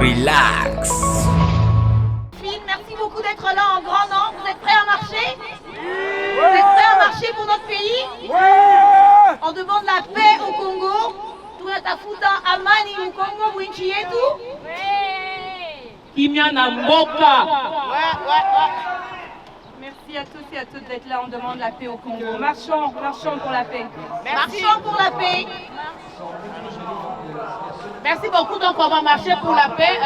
Relax. Merci beaucoup d'être là en grand nombre. Vous êtes prêts à marcher? Vous êtes prêts à marcher pour notre pays? On demande la paix au Congo. Tunatafuta amani au Congo pour nchi yetu. Kimya na mboka. Merci à tous et à toutes d'être là. On demande la paix au Congo. Marchons pour la paix. Merci. Marchons pour la paix. Merci beaucoup. Donc on va marcher pour la paix.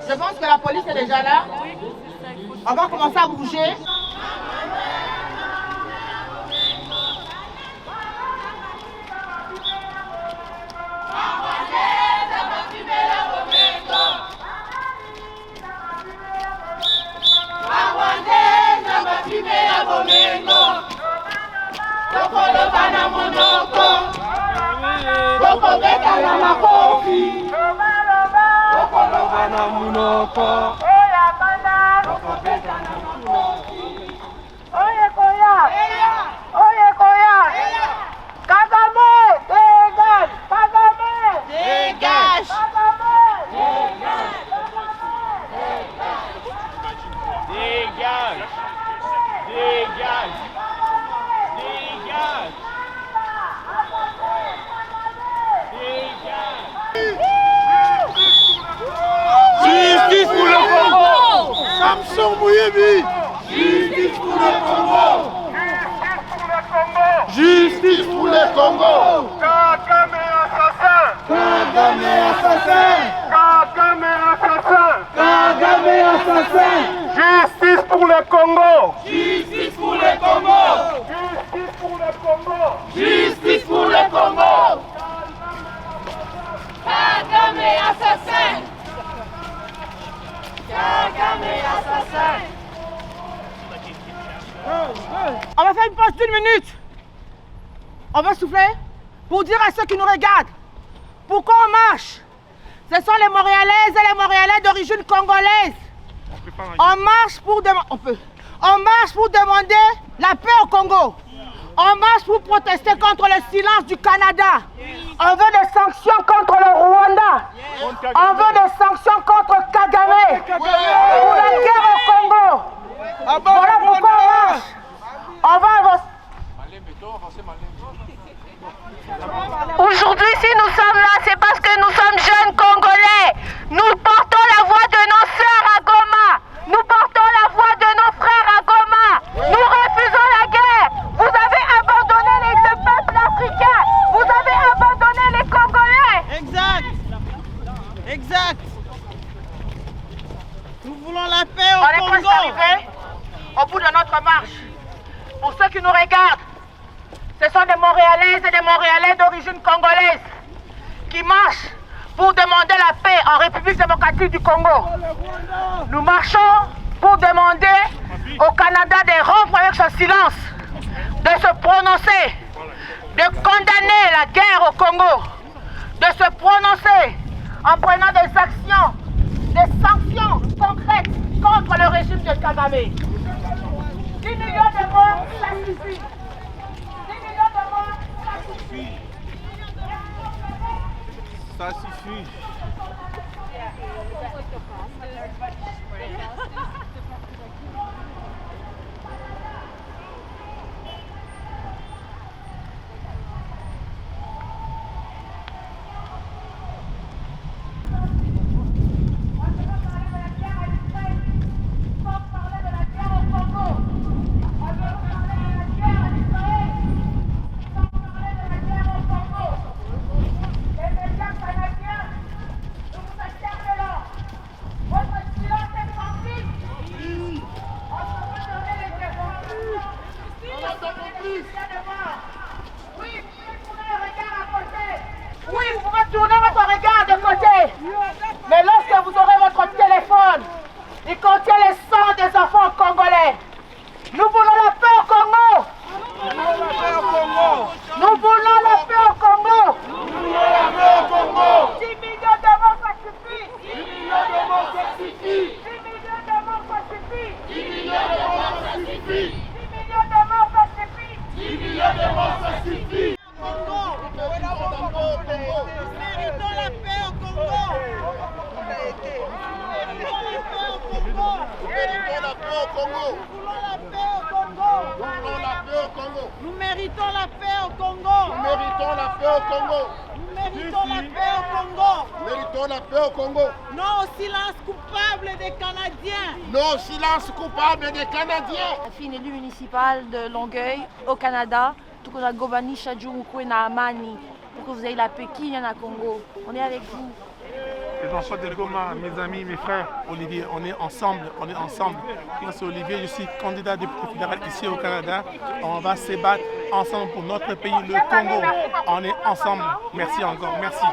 Je pense que la police est déjà là. On va commencer à bouger. Justice pour le Congo! Samson Mouyebi! Justice pour le Congo! Justice pour le Congo! Kagame assassin! Kagame assassin! Kagame assassin! Kagame assassin! Justice pour le Congo! Justice pour le Congo! Justice pour le Congo! Justice pour le Congo! Kagame assassin! Kagame assassin! On va faire une pause d'une minute. On va souffler pour dire à ceux qui nous regardent pourquoi on marche. Ce sont les Montréalaises et les Montréalais d'origine congolaise. On marche pour demander la paix au Congo. On marche pour protester contre le silence du Canada. On veut des sanctions contre le Rwanda. On veut des sanctions contre Kagame. Pour la guerre au Congo. Voilà pourquoi on marche. On va avancer. Aujourd'hui, si nous sommes là, c'est parce que nous sommes jeunes Congolais. Nous portons la voix de nos sœurs à Goma. Nous portons la voix de nos frères à Goma. Nous refusons la guerre. Vous avez abandonné le peuple africain. Vous avez abandonné les Congolais. Exact. Nous voulons la paix au On est Congo. presque arrivé au bout de notre marche. Pour ceux qui nous regardent, ce sont des Montréalaises et des Montréalais d'origine congolaise qui marchent pour demander la paix en République démocratique du Congo. Nous marchons pour demander au Canada de rompre avec son silence, de se prononcer, de condamner la guerre au Congo, de se prononcer en prenant des sanctions concrètes contre le régime de Kagame. 10 millions de morts, ça suffit. 10 millions de morts, ça suffit. Ça suffit. Oui, vous pouvez tourner votre regard de côté. Mais lorsque vous aurez votre téléphone, il contient les sangs des enfants congolais. Nous voulons la paix au Congo. Nous voulons la paix au Congo. 10 millions de morts, ça suffit. 10 millions de morts, ça suffit. 10 millions de morts, ça suffit. 10 millions de morts, ça suffit. 10 millions de morts, ça suffit. 10 millions de morts, ça suffit. Nous voulons la paix au Congo. Nous voulons la paix au Congo. Nous méritons la paix au Congo. Nous méritons la paix au Congo. Nous méritons la paix au Congo. Nous méritons la paix au Congo. Non au silence coupable des Canadiens. Non au silence coupable des Canadiens. Je suis une élue municipale de Longueuil, au Canada. Tout comme Gobani, Chadjou, Moukou et Naamani. Pour que vous ayez la paix qui vient à Congo. On est avec vous. Les enfants de Goma, mes amis, mes frères, Olivier, on est ensemble. Moi, c'est Olivier, je suis candidat député fédéral ici au Canada. On va se battre ensemble pour notre pays, le Congo. On est ensemble. Merci encore, merci.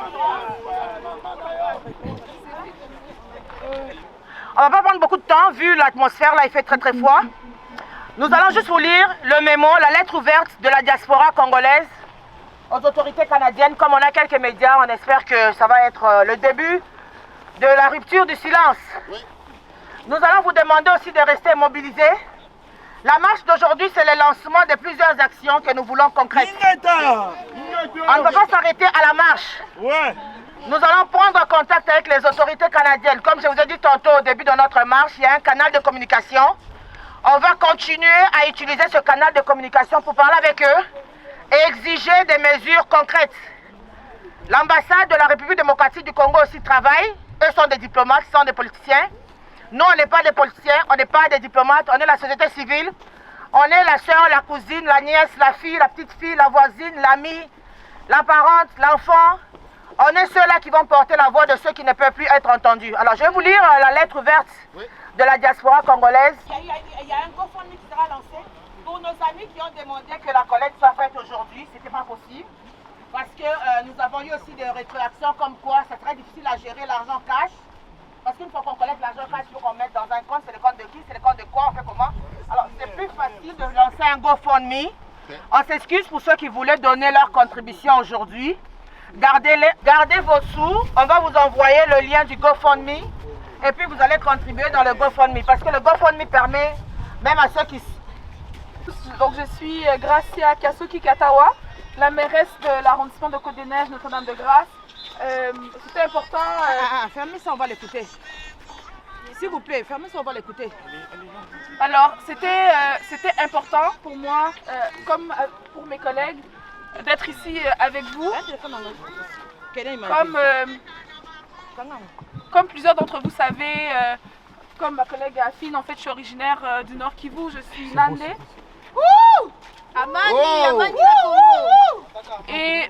On ne va pas prendre beaucoup de temps, vu l'atmosphère, là il fait très très froid. Nous allons juste vous lire le mémo, la lettre ouverte de la diaspora congolaise aux autorités canadiennes. Comme on a quelques médias, on espère que ça va être le début de la rupture du silence. Nous allons vous demander aussi de rester mobilisés. La marche d'aujourd'hui, c'est le lancement de plusieurs actions que nous voulons concrètes. On ne va pas s'arrêter à la marche. Nous allons prendre contact avec les autorités canadiennes. Comme je vous ai dit tantôt au début de notre marche, il y a un canal de communication. On va continuer à utiliser ce canal de communication pour parler avec eux et exiger des mesures concrètes. L'ambassade de la République démocratique du Congo aussi travaille. Eux sont des diplomates, ils sont des politiciens. Nous, on n'est pas des politiciens, on n'est pas des diplomates, on est la société civile. On est la soeur, la cousine, la nièce, la fille, la petite fille, la voisine, l'amie, la parente, l'enfant. On est ceux-là qui vont porter la voix de ceux qui ne peuvent plus être entendus. Alors, je vais vous lire la lettre ouverte de la diaspora congolaise. Il y a un GoFundMe qui sera lancé pour nos amis qui ont demandé que la collecte soit faite aujourd'hui. Ce n'était pas possible parce que nous avons eu aussi des rétroactions comme quoi c'est très difficile à gérer l'argent cash. Parce qu'une fois qu'on collecte l'argent cash, il faut qu'on mette dans un compte. C'est le compte de qui? C'est le compte de quoi? On fait comment? Alors, c'est plus facile de lancer un GoFundMe. On s'excuse pour ceux qui voulaient donner leur contribution aujourd'hui. Gardez vos sous. On va vous envoyer le lien du GoFundMe. Et puis vous allez contribuer dans le GoFundMe. Parce que le GoFundMe permet même à ceux qui... Donc je suis Gracia Kasuki Katawa, la mairesse de l'arrondissement de Côte-des-Neiges, Notre-Dame-de-Grâce. C'était important... fermez ça, on va l'écouter. S'il vous plaît, fermez ça, on va l'écouter. Alors, c'était important pour moi, comme pour mes collègues, d'être ici avec vous. Comme plusieurs d'entre vous savez, comme ma collègue Afine, en fait, je suis originaire du Nord Kivu, je suis Nandé. Et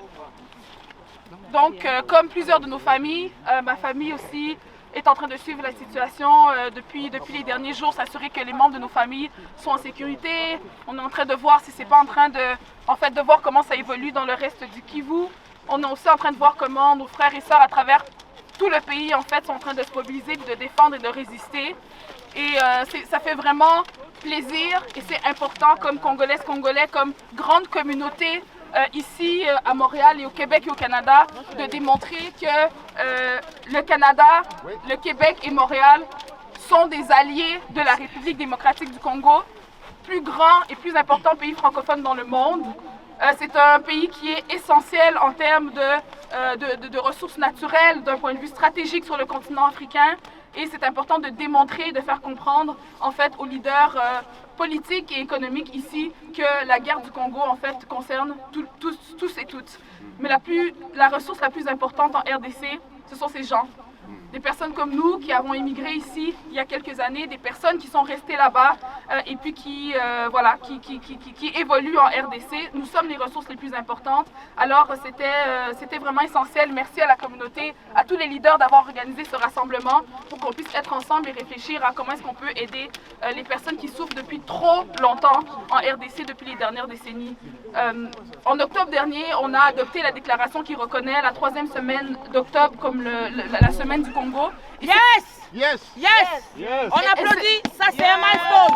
donc, comme plusieurs de nos familles, ma famille aussi est en train de suivre la situation depuis les derniers jours, s'assurer que les membres de nos familles sont en sécurité. On est en train de voir si c'est pas en train de voir comment ça évolue dans le reste du Kivu. On est aussi en train de voir comment nos frères et sœurs à travers tout le pays en fait sont en train de se mobiliser, de défendre et de résister. Et ça fait vraiment plaisir et c'est important comme Congolaises, Congolais, comme grande communauté ici à Montréal et au Québec et au Canada, de démontrer que le Canada, le Québec et Montréal sont des alliés de la République démocratique du Congo, plus grand et plus important pays francophone dans le monde. C'est un pays qui est essentiel en termes de ressources naturelles, d'un point de vue stratégique sur le continent africain. Et c'est important de démontrer, de faire comprendre en fait aux leaders politiques et économiques ici que la guerre du Congo en fait concerne tous et toutes. Mais la ressource la plus importante en RDC, ce sont ces gens. Des personnes comme nous qui avons immigré ici il y a quelques années, des personnes qui sont restées là-bas et puis qui évoluent en RDC. Nous sommes les ressources les plus importantes. Alors c'était vraiment essentiel. Merci à la communauté, à tous les leaders d'avoir organisé ce rassemblement pour qu'on puisse être ensemble et réfléchir à comment est-ce qu'on peut aider les personnes qui souffrent depuis trop longtemps en RDC depuis les dernières décennies. En octobre dernier, on a adopté la déclaration qui reconnaît la 3e semaine d'octobre comme la semaine du Congo. Et Yes! On applaudit, ça c'est un milestone!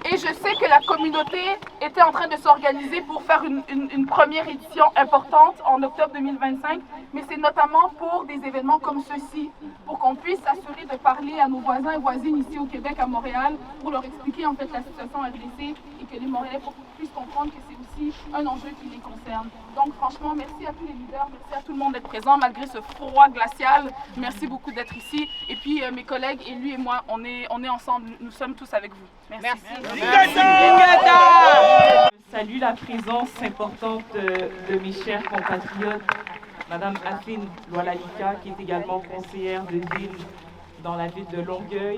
Et je sais que la communauté était en train de s'organiser pour faire une première édition importante en octobre 2025, mais c'est notamment pour des événements comme ceux-ci, pour qu'on puisse s'assurer de parler à nos voisins et voisines ici au Québec, à Montréal, pour leur expliquer en fait la situation RDC et que les Montréalais puissent comprendre que c'est aussi aussi un enjeu qui les concerne. Donc franchement, merci à tous les leaders, merci à tout le monde d'être présent malgré ce froid glacial. Merci beaucoup d'être ici. Et puis mes collègues et lui et moi, on est ensemble, nous sommes tous avec vous. Merci. Je salue la présence importante de mes chers compatriotes, Madame Afine Loalalika, qui est également conseillère de ville dans la ville de Longueuil,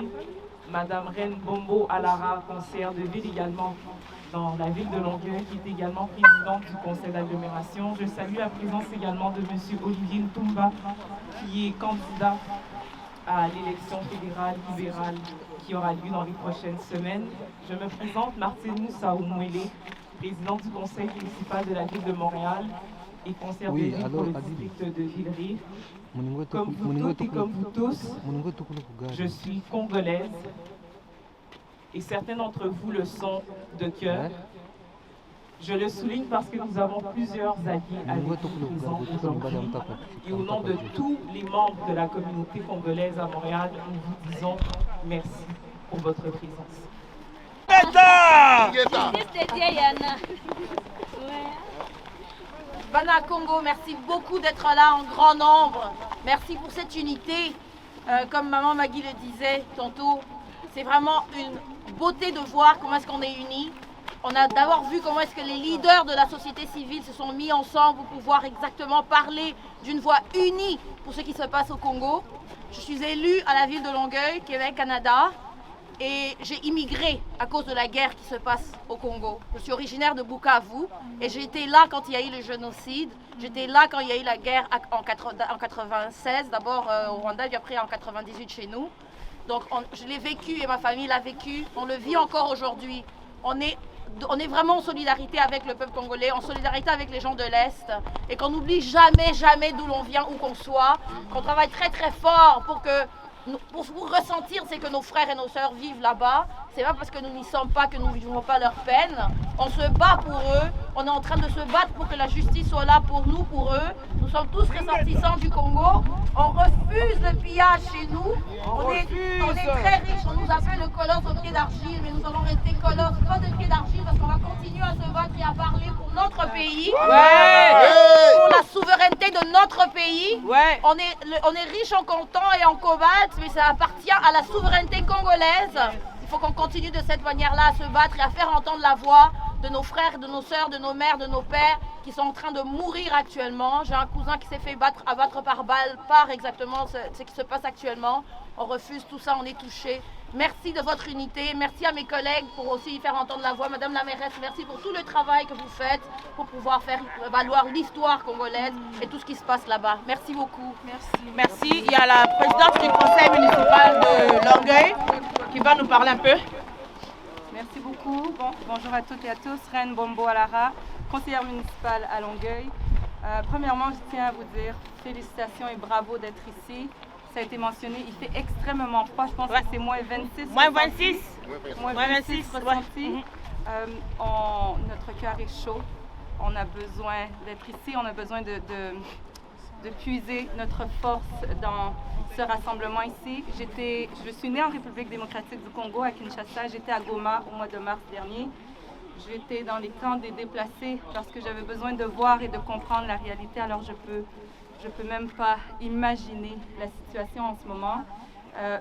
Madame Reine Bombo Alara, conseillère de ville également dans la ville de Longueuil, qui est également présidente du conseil d'agglomération. Je salue la présence également de Monsieur Olivier Ntumba, qui est candidat à l'élection fédérale libérale qui aura lieu dans les prochaines semaines. Je me présente Martine Moussa Oumouélé, présidente du conseil municipal de la ville de Montréal et conseillère de ville pour le district de Villeray. Comme vous toutes et comme vous tous, je suis congolaise et certains d'entre vous le sont de cœur. Je le souligne parce que nous avons plusieurs alliés avec nous présents aujourd'hui et au nom de tous les membres de la communauté congolaise à Montréal, nous vous disons merci pour votre présence. Bana Congo, merci beaucoup d'être là en grand nombre. Merci pour cette unité. Comme maman Maggie le disait tantôt, c'est vraiment une beauté de voir comment est-ce qu'on est unis. On a d'abord vu comment est-ce que les leaders de la société civile se sont mis ensemble pour pouvoir exactement parler d'une voix unie pour ce qui se passe au Congo. Je suis élue à la ville de Longueuil, Québec, Canada, et j'ai immigré à cause de la guerre qui se passe au Congo. Je suis originaire de Bukavu et j'ai été là quand il y a eu le génocide. J'étais là quand il y a eu la guerre en 96, d'abord au Rwanda, puis après en 98 chez nous. Donc je l'ai vécu et ma famille l'a vécu. On le vit encore aujourd'hui. On est vraiment en solidarité avec le peuple congolais, en solidarité avec les gens de l'Est, et qu'on n'oublie jamais d'où l'on vient, où qu'on soit, qu'on travaille très fort pour ressentir c'est que nos frères et nos sœurs vivent là-bas. C'est pas parce que nous n'y sommes pas que nous ne vivons pas leur peine. On se bat pour eux, on est en train de se battre pour que la justice soit là pour nous, pour eux. Nous sommes tous ressortissants du Congo. On refuse le pillage chez nous. On est très riches, on nous appelle le colosse au pied d'argile, mais nous allons rester colosse, pas de pied d'argile, parce qu'on va continuer à se battre et à parler pour notre pays, pour la souveraineté de notre pays. On est riche en coltan et en cobalt, mais ça appartient à la souveraineté congolaise. Il faut qu'on continue de cette manière-là à se battre et à faire entendre la voix de nos frères, de nos sœurs, de nos mères, de nos pères qui sont en train de mourir actuellement. J'ai un cousin qui s'est fait abattre par balle par exactement ce qui se passe actuellement. On refuse tout ça, on est touchés. Merci de votre unité. Merci à mes collègues pour aussi faire entendre la voix. Madame la mairesse, merci pour tout le travail que vous faites pour pouvoir faire valoir l'histoire congolaise et tout ce qui se passe là-bas. Merci beaucoup. Merci. Il y a la présidente du conseil municipal de Longueuil qui va nous parler un peu. Merci beaucoup. Bonjour à toutes et à tous. Reine Bombo Alara, conseillère municipale à Longueuil. Premièrement, je tiens à vous dire félicitations et bravo d'être ici. Ça a été mentionné, il fait extrêmement froid. Je pense que c'est moins 26. Moins 26. Moins 26 ressenti. Notre cœur est chaud. On a besoin d'être ici. On a besoin de puiser notre force dans ce rassemblement ici. Je suis née en République démocratique du Congo, à Kinshasa. J'étais à Goma au mois de mars dernier. J'étais dans les camps des déplacés parce que j'avais besoin de voir et de comprendre la réalité. Alors je peux même pas imaginer la situation en ce moment.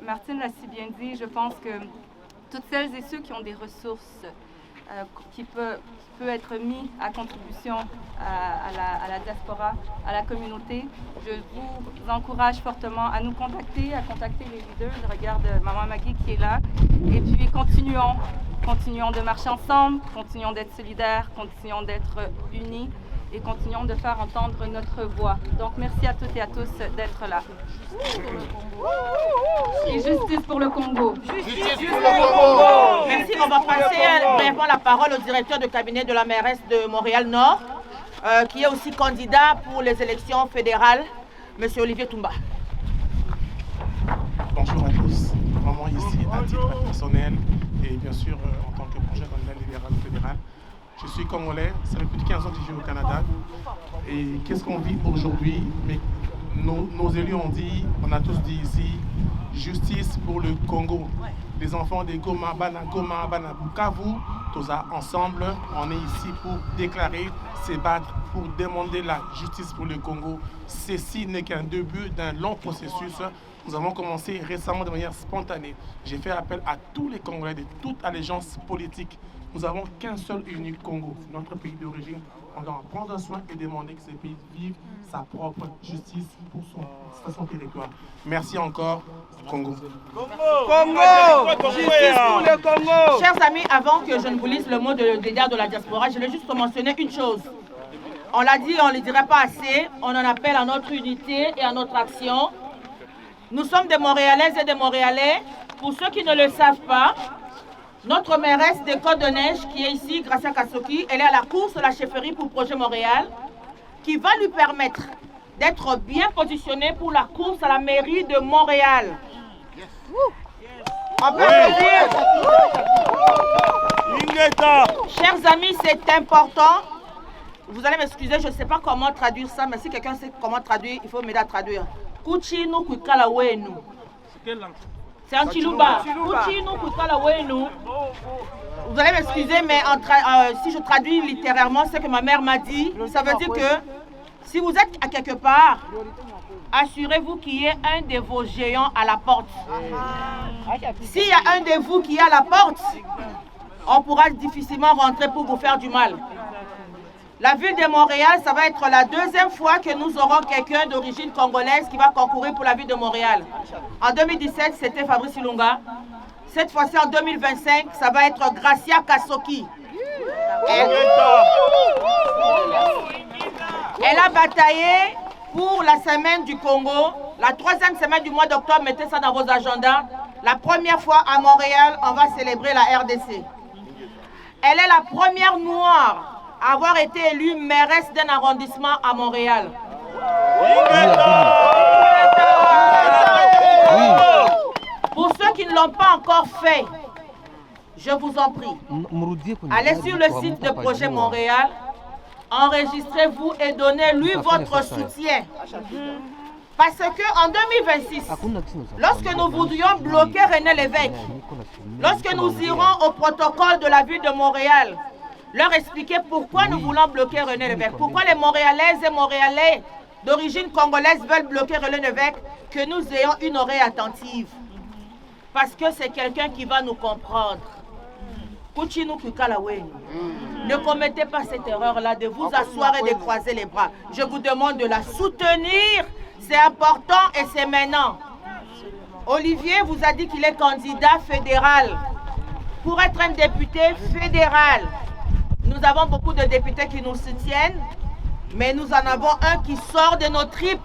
Martine l'a si bien dit, je pense que toutes celles et ceux qui ont des ressources qui peuvent être mis à contribution à la diaspora, à la communauté, je vous encourage fortement à nous contacter, à contacter les leaders. Je regarde Maman Maggie qui est là. Et puis continuons de marcher ensemble, continuons d'être solidaires, continuons d'être unis et continuons de faire entendre notre voix. Donc merci à toutes et à tous d'être là. Et justice pour le Congo. Justice pour le Congo. Merci. On va passer brièvement la parole au directeur de cabinet de la mairesse de Montréal-Nord, qui est aussi candidat pour les élections fédérales, M. Olivier Ntumba. Bonjour à tous. Vraiment ici à titre personnel et bien sûr en tant que projet candidat libéral fédéral. Je suis congolais, ça fait plus de 15 ans que je vis au Canada. Et qu'est-ce qu'on vit aujourd'hui? Mais nos élus ont dit, on a tous dit ici, justice pour le Congo. Les enfants des Goma, Bana, Bukavu Tous ensemble, on est ici pour déclarer, se battre, pour demander la justice pour le Congo. Ceci n'est qu'un début d'un long processus. Nous avons commencé récemment de manière spontanée. J'ai fait appel à tous les Congolais de toute allégeance politique. Nous n'avons qu'un seul et unique Congo, notre pays d'origine. On doit en prendre soin et demander que ce pays vive sa propre justice pour son territoire. Merci encore, Congo. Justice pour le Congo. Chers amis, avant que je ne vous lise le mot de leader de la diaspora, je vais juste mentionner une chose. On l'a dit, on ne le dira pas assez, on en appelle à notre unité et à notre action. Nous sommes des Montréalaises et des Montréalais. Pour ceux qui ne le savent pas, notre mairesse des Côtes-de-Neige, qui est ici, Gracia Kasoki, elle est à la course de la chefferie pour Projet Montréal, qui va lui permettre d'être bien positionnée pour la course à la mairie de Montréal. On peut applaudir. Chers amis, c'est important. Vous allez m'excuser, je ne sais pas comment traduire ça, mais si quelqu'un sait comment traduire, il faut m'aider à traduire. Kuchinu kuikala wenu. C'est un Chiluba. Kuchinu kuikala wenu. Vous allez m'excuser, mais si je traduis littérairement ce que ma mère m'a dit, ça veut dire que si vous êtes à quelque part, assurez-vous qu'il y ait un de vos géants à la porte. S'il y a un de vous qui est à la porte, on pourra difficilement rentrer pour vous faire du mal. La ville de Montréal, ça va être la deuxième fois que nous aurons quelqu'un d'origine congolaise qui va concourir pour la ville de Montréal. En 2017, c'était Fabrice Ilunga. Cette fois-ci, en 2025, ça va être Gracia Kasoki. Elle a bataillé pour la semaine du Congo. La 3e semaine du mois d'octobre, mettez ça dans vos agendas. La première fois à Montréal, on va célébrer la RDC. Elle est la première noire à avoir été élue mairesse d'un arrondissement à Montréal. Pour ceux qui ne l'ont pas encore fait, je vous en prie, allez sur le site de Projet Montréal, enregistrez-vous et donnez-lui votre soutien. Parce qu'en 2026, lorsque nous voudrions bloquer René Lévesque, lorsque nous irons au protocole de la ville de Montréal, leur expliquer pourquoi nous voulons bloquer René Lévesque, pourquoi les Montréalaises et Montréalais d'origine congolaise veulent bloquer René Lévesque, que nous ayons une oreille attentive. Parce que c'est quelqu'un qui va nous comprendre. Ne commettez pas cette erreur-là de vous asseoir et de croiser les bras. Je vous demande de la soutenir. C'est important et c'est maintenant. Olivier vous a dit qu'il est candidat fédéral. Pour être un député fédéral, nous avons beaucoup de députés qui nous soutiennent, mais nous en avons un qui sort de nos tripes.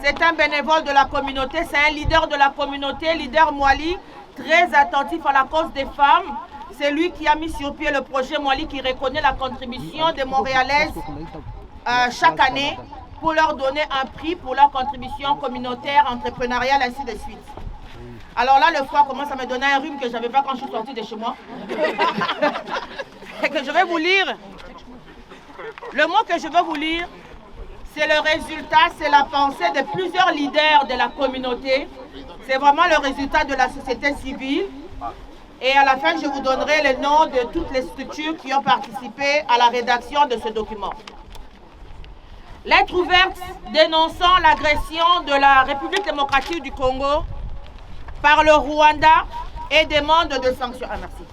C'est un bénévole de la communauté, c'est un leader de la communauté, leader Mwali, très attentif à la cause des femmes. C'est lui qui a mis sur pied le projet Mwali qui reconnaît la contribution des Montréalaises chaque année pour leur donner un prix pour leur contribution communautaire, entrepreneuriale, ainsi de suite. Alors là, le froid commence à me donner un rhume que je n'avais pas quand je suis sortie de chez moi. Et que je vais vous lire. Le mot que je veux vous lire, c'est le résultat, c'est la pensée de plusieurs leaders de la communauté. C'est vraiment le résultat de la société civile. Et à la fin, je vous donnerai les noms de toutes les structures qui ont participé à la rédaction de ce document. Lettre ouverte dénonçant l'agression de la République démocratique du Congo par le Rwanda et demande de sanctions. Ah, merci.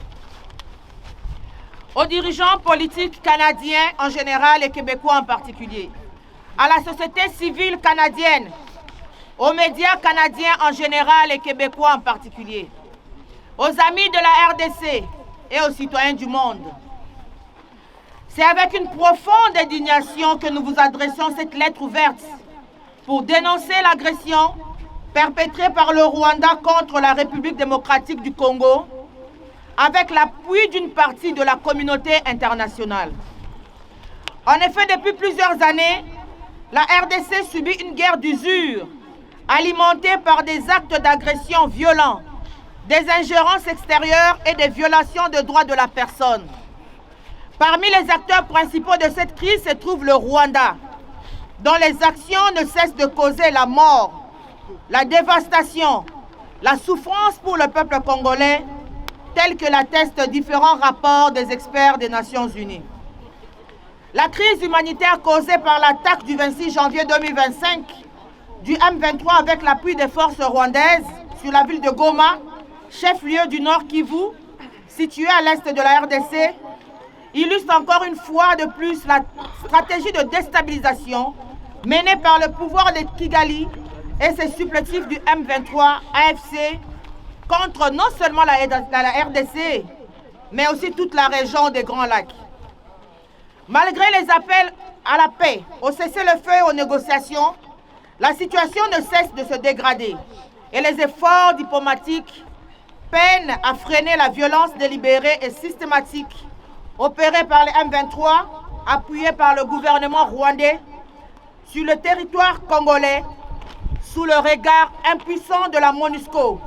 Aux dirigeants politiques canadiens en général et québécois en particulier, à la société civile canadienne, aux médias canadiens en général et québécois en particulier, aux amis de la RDC et aux citoyens du monde. C'est avec une profonde indignation que nous vous adressons cette lettre ouverte pour dénoncer l'agression perpétrée par le Rwanda contre la République démocratique du Congo avec l'appui d'une partie de la communauté internationale. En effet, depuis plusieurs années, la RDC subit une guerre d'usure alimentée par des actes d'agression violents, des ingérences extérieures et des violations de droits de la personne. Parmi les acteurs principaux de cette crise se trouve le Rwanda, dont les actions ne cessent de causer la mort, la dévastation, la souffrance pour le peuple congolais, tel que l'attestent différents rapports des experts des Nations Unies. La crise humanitaire causée par l'attaque du 26 janvier 2025 du M23 avec l'appui des forces rwandaises sur la ville de Goma, chef-lieu du Nord Kivu, situé à l'est de la RDC, illustre encore une fois de plus la stratégie de déstabilisation menée par le pouvoir de Kigali et ses supplétifs du M23 AFC contre non seulement la RDC, mais aussi toute la région des Grands Lacs. Malgré les appels à la paix, au cessez-le-feu et aux négociations, la situation ne cesse de se dégrader et les efforts diplomatiques peinent à freiner la violence délibérée et systématique opérée par les M23, appuyée par le gouvernement rwandais, sur le territoire congolais, sous le regard impuissant de la MONUSCO,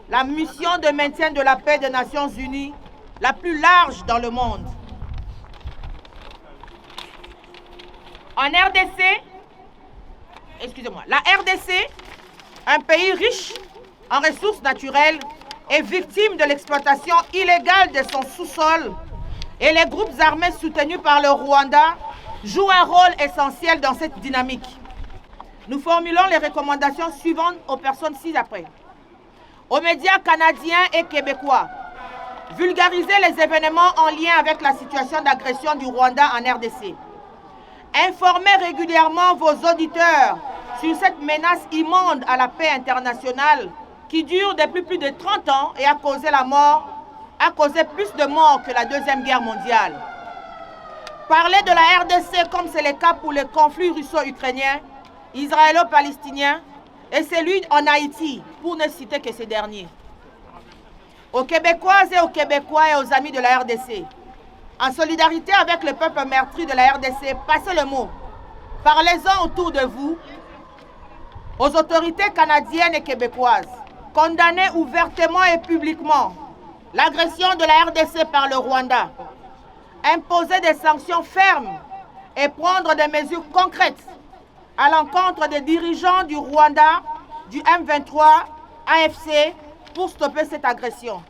la mission de maintien de la paix des Nations Unies, la plus large dans le monde. En RDC, la RDC, un pays riche en ressources naturelles, est victime de l'exploitation illégale de son sous-sol et les groupes armés soutenus par le Rwanda jouent un rôle essentiel dans cette dynamique. Nous formulons les recommandations suivantes aux personnes ci-après. Aux médias canadiens et québécois, vulgariser les événements en lien avec la situation d'agression du Rwanda en RDC. Informez régulièrement vos auditeurs sur cette menace immonde à la paix internationale qui dure depuis plus de 30 ans et a causé plus de morts que la Deuxième Guerre mondiale. Parler de la RDC comme c'est le cas pour le conflit russo-ukrainien, israélo-palestinien et celui en Haïti, pour ne citer que ces derniers. Aux Québécoises et aux Québécois et aux amis de la RDC, en solidarité avec le peuple meurtri de la RDC, passez le mot. Parlez-en autour de vous. Aux autorités canadiennes et québécoises, condamnez ouvertement et publiquement l'agression de la RDC par le Rwanda. Imposer des sanctions fermes et prendre des mesures concrètes à l'encontre des dirigeants du Rwanda, du M23, AFC, pour stopper cette agression.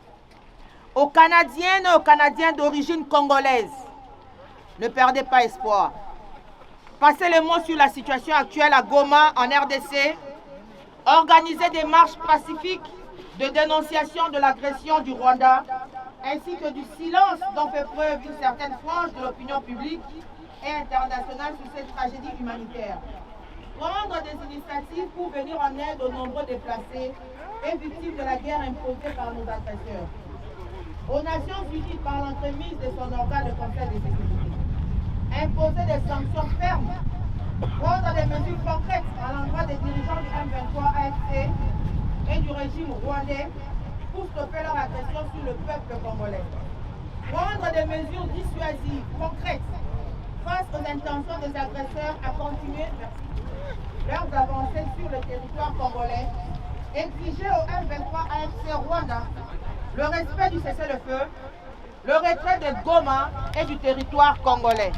Aux Canadiennes et aux Canadiens d'origine congolaise, ne perdez pas espoir. Passez le mot sur la situation actuelle à Goma, en RDC. Organisez des marches pacifiques de dénonciation de l'agression du Rwanda, ainsi que du silence dont fait preuve une certaine frange de l'opinion publique et internationale sur cette tragédie humanitaire. Prendre des initiatives pour venir en aide aux nombreux déplacés et victimes de la guerre imposée par nos agresseurs. Aux Nations Unies, par l'entremise de son organe de conseil de sécurité. Imposer des sanctions fermes, prendre des mesures concrètes à l'endroit des dirigeants du M23 AFC et du régime rwandais pour stopper leur agression sur le peuple congolais. Prendre des mesures dissuasives, concrètes, face aux intentions des agresseurs à continuer leurs avancées sur le territoire congolais. Exiger au M23 AFC Rwanda le respect du cessez-le-feu, le retrait de Goma et du territoire congolais.